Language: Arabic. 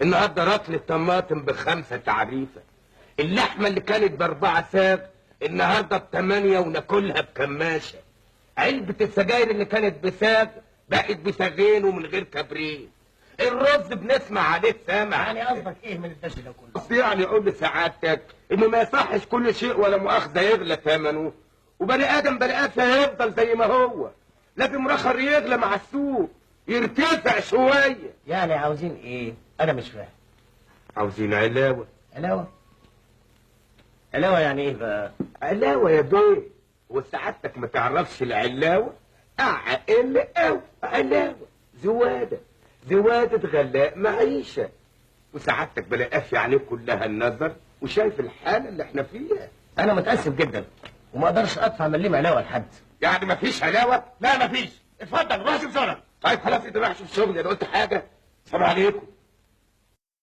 النهارده رطل الطماطم ب5 تعريفه، اللحمه اللي كانت ب4 ساغ النهارده ب8 وناكلها بكماشه، علبه السجاير اللي كانت بساغ بقت بساغين ومن غير كبريت، الرز بنسمع عليه سامع. يعني قصدك ايه من الدش ده كله؟ قصدي يعني اقول لسعادتك انه ما يصحش كل شيء ولا مؤاخذه يغلى ثمنه، وبني ادم بني ادم هيفضل زي ما هو، لازم رخر يغلى مع السوق يرتفع شويه. يعني عاوزين ايه؟ انا مش فاهم. عاوزين علاوه. علاوه؟ علاوه يعني ايه بقى؟ علاوه يا بيه، وسعادتك ما تعرفش العلاوه؟ اعقل او علاوه زواده غلاء معيشه، وسعادتك بلا قافي عليه كلها النظر وشايف الحاله اللي احنا فيها. انا متاسف جدا وما اقدرش ادفع مليم علاوه لحد. يعني مفيش علاوه؟ لا مفيش. اتفضل روح شوف شغلك. طيب خلاص انت رايح شوف شغلي، انا قلت حاجه؟ السلام عليكم.